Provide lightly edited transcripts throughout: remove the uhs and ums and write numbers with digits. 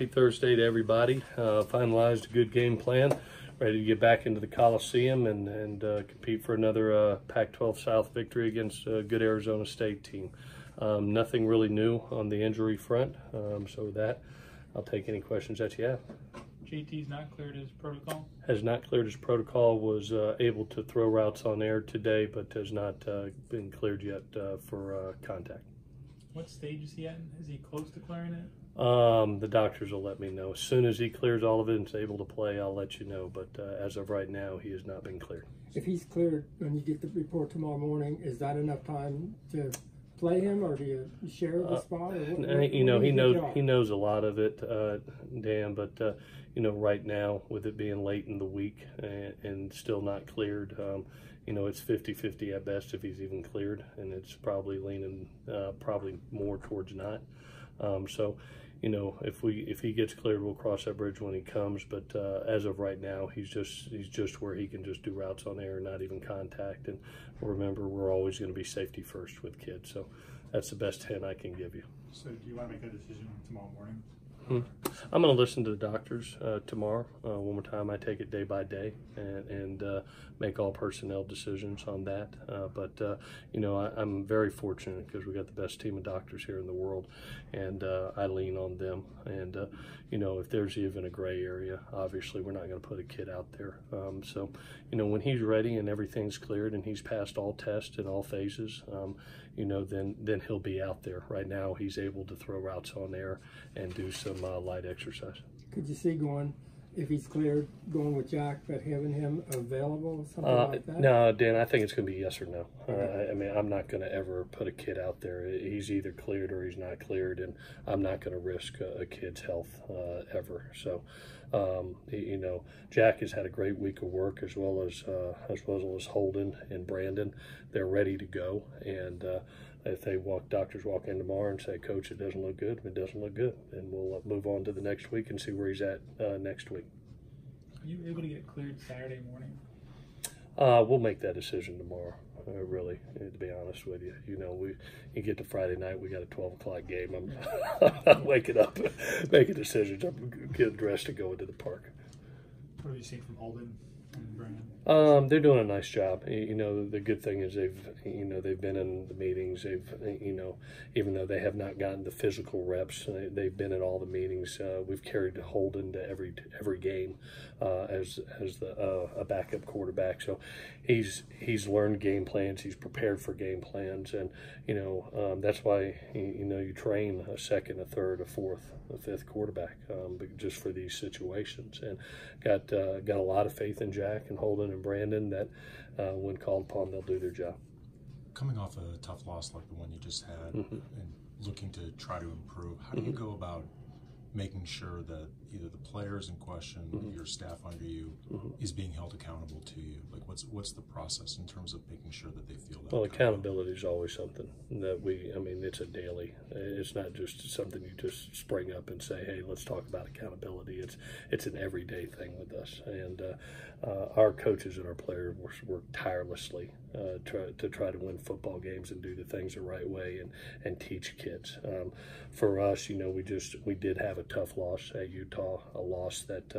Thursday to everybody. Finalized a good game plan. Ready to get back into the Coliseum and compete for another Pac-12 South victory against a good Arizona State team. Nothing really new on the injury front. So with that, I'll take any questions that you have. JT's not cleared his protocol? Has not cleared his protocol, was able to throw routes on air today, but has not been cleared yet for contact. What stage is he at? Is he close to clearing it? The doctors will let me know. As soon as he clears all of it and is able to play, I'll let you know. But as of right now, he has not been cleared. If he's cleared when you get the report tomorrow morning, is that enough time to play him, or do you share the spot? Or he knows a lot of it, Dan. But right now, with it being late in the week and still not cleared, it's 50-50 at best if he's even cleared, and it's probably leaning probably more towards not. If he gets cleared, we'll cross that bridge when he comes. But as of right now, he's just where he can just do routes on air and not even contact. And remember, we're always going to be safety first with kids. So that's the best hint I can give you. So do you want to make a decision tomorrow morning? I'm going to listen to the doctors tomorrow. One more time, I take it day by day and make all personnel decisions on that. I'm very fortunate because we got the best team of doctors here in the world, and I lean on them. And if there's even a gray area, obviously we're not going to put a kid out there. When he's ready and everything's cleared and he's passed all tests and all phases, then he'll be out there. Right now, he's able to throw routes on air and do some light exercise. Could you see if he's cleared, going with Jack, but having him available, something like that? No, Dan, I think it's going to be yes or no. I'm not going to ever put a kid out there. He's either cleared or he's not cleared, and I'm not going to risk a kid's health ever. So, Jack has had a great week of work, as well as Helton and Brandon. They're ready to go, and if doctors walk in tomorrow and say, "Coach, it doesn't look good," it doesn't look good, and we'll move on to the next week and see where he's at next week. Are you able to get cleared Saturday morning? We'll make that decision tomorrow. Really, to be honest with you, you get to Friday night, we got a 12 o'clock game. I'm waking up, making decisions. I'm getting dressed to go into the park. What have you seen from Helton and Brandon? They're doing a nice job. The good thing is they've been in the meetings. Even though they have not gotten the physical reps, they've been in all the meetings. We've carried Helton to every game as a backup quarterback. So he's learned game plans. He's prepared for game plans, and that's why you train a second, a third, a fourth, a fifth quarterback just for these situations. And got a lot of faith in Jack and Helton and Brandon that when called upon, they'll do their job. Coming off a tough loss like the one you just had and looking to try to improve, how do you go about making sure that either the players in question, your staff under you, is being held accountable to you? Like, what's the process in terms of making sure that they feel that? Well, accountability is always something that it's a daily. It's not just something you just spring up and say, "Hey, let's talk about accountability." It's an everyday thing with us, and our coaches and our players work tirelessly to try to win football games and do the things the right way and teach kids. For us, we did have a tough loss at Utah, a loss that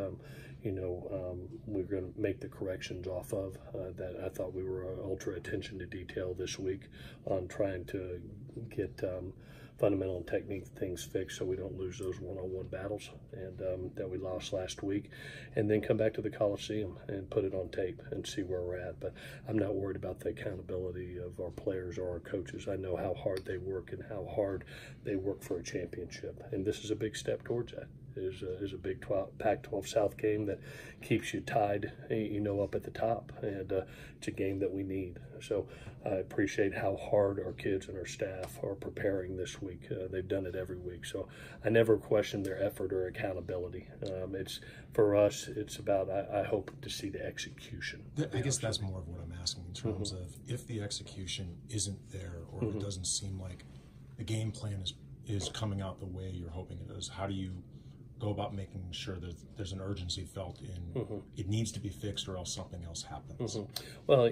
we're going to make the corrections off of. That I thought we were ultra attention to detail this week on trying to get fundamental and technique things fixed so we don't lose those one-on-one battles and that we lost last week, and then come back to the Coliseum and put it on tape and see where we're at. But I'm not worried about the accountability of our players or our coaches. I know how hard they work and how hard they work for a championship, and this is a big step towards that. Is a big Pac-12 South game that keeps you tied, up at the top, and it's a game that we need. So I appreciate how hard our kids and our staff are preparing this week. They've done it every week, so I never question their effort or accountability. It's for us. It's about I hope to see the execution. I guess that's more of what I'm asking in terms of if the execution isn't there or it doesn't seem like the game plan is coming out the way you're hoping it is. How do you go about making sure that there's an urgency felt in it needs to be fixed or else something else happens? Well,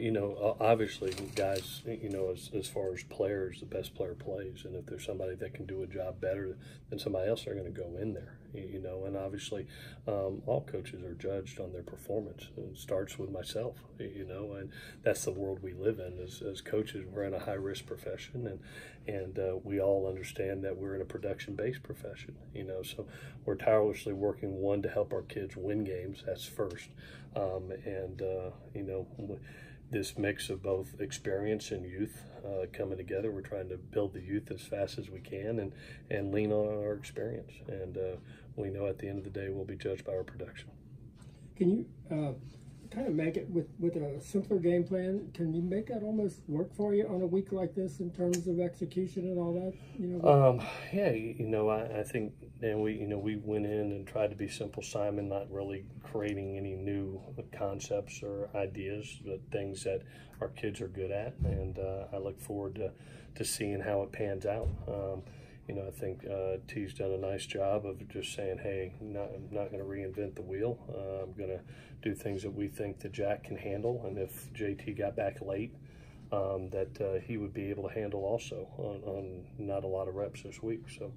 obviously, guys, as far as players, the best player plays, and if there's somebody that can do a job better than somebody else, they're going to go in there, and obviously, all coaches are judged on their performance. It starts with myself, you know, and that's the world we live in. As coaches, we're in a high-risk profession, and we all understand that we're in a production-based profession, you know, so we're tirelessly working, one, to help our kids win games. That's first, you know, this mix of both experience and youth coming together. We're trying to build the youth as fast as we can and lean on our experience. And we know at the end of the day we'll be judged by our production. Can you kind of make it with a simpler game plan? Can you make that almost work for you on a week like this in terms of execution and all that? You know. Yeah, you know, I think, and we went in and tried to be simple, Simon, not really creating any new concepts or ideas, but things that our kids are good at, and I look forward to seeing how it pans out. You know, I think T's done a nice job of just saying, hey, I'm not going to reinvent the wheel. I'm going to do things that we think that Jack can handle, and if JT got back late, that he would be able to handle also on not a lot of reps this week. So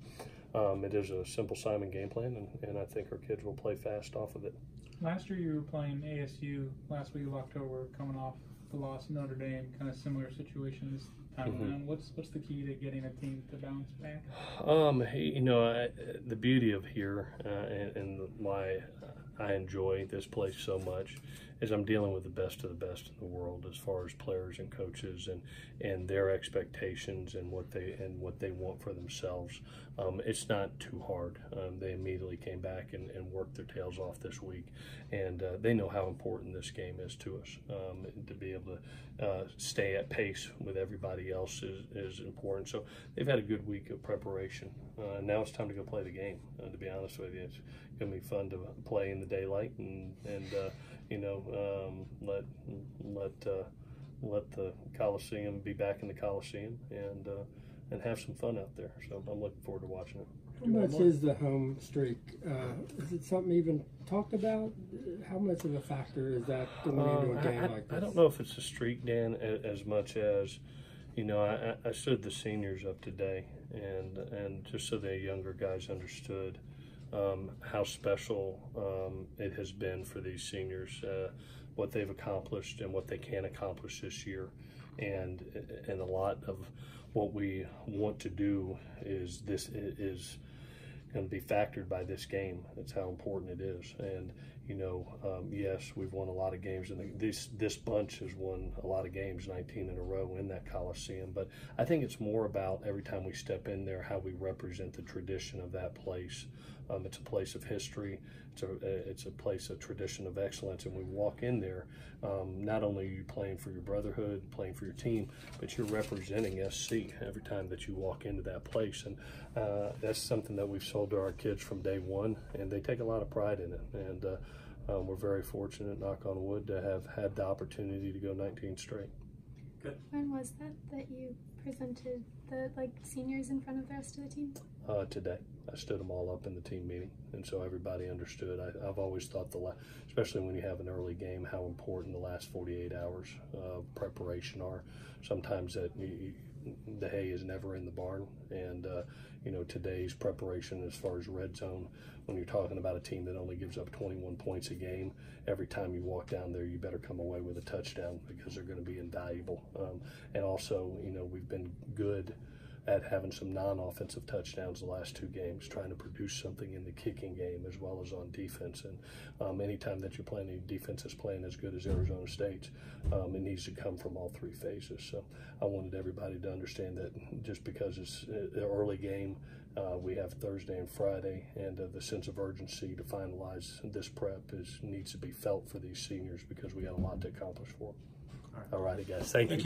it is a simple Simon game plan, and I think our kids will play fast off of it. Last year you were playing ASU last week of October, coming off the loss of Notre Dame, kind of similar situation this time around. What's the key to getting a team to bounce back? You know, the beauty of here and why I enjoy this place so much is I'm dealing with the best of the best in the world as far as players and coaches and their expectations and what they want for themselves. It's not too hard. They immediately came back and worked their tails off this week, and they know how important this game is to us. To be able to stay at pace with everybody else is important. So they've had a good week of preparation. Now it's time to go play the game. To be honest with you, it's going to be fun to play in the daylight and you know, let the Coliseum be back in the Coliseum and have some fun out there. So I'm looking forward to watching it. How much is the home streak? Is it something even talked about? How much of a factor is that going into a game like this? I don't know if it's a streak, Dan, as much as, you know, I stood the seniors up today, and just so the younger guys understood how special it has been for these seniors, what they've accomplished and what they can accomplish this year, and a lot of what we want to do is going to be factored by this game. That's how important it is. And you know, yes, we've won a lot of games, and this bunch has won a lot of games, 19 in a row in that Coliseum. But I think it's more about every time we step in there, how we represent the tradition of that place. It's a place of history. It's a place of tradition of excellence, and we walk in there. Not only are you playing for your brotherhood, playing for your team, but you're representing SC every time that you walk into that place, and that's something that we've sold to our kids from day one, and they take a lot of pride in it. And we're very fortunate, knock on wood, to have had the opportunity to go 19 straight. Good. When was that you presented the seniors in front of the rest of the team? Today. I stood them all up in the team meeting, and so everybody understood. I've always thought, especially when you have an early game, how important the last 48 hours of preparation are. Sometimes the hay is never in the barn, and you know, today's preparation as far as red zone, when you're talking about a team that only gives up 21 points a game, every time you walk down there, you better come away with a touchdown because they're going to be invaluable. And also, you know, we've been good at having some non-offensive touchdowns the last two games, trying to produce something in the kicking game as well as on defense. And anytime that you're playing, any defense is playing as good as Arizona State's, it needs to come from all three phases. So I wanted everybody to understand that just because it's an early game, we have Thursday and Friday, and the sense of urgency to finalize this prep needs to be felt for these seniors because we got a lot to accomplish for them. All righty, guys. Thank you.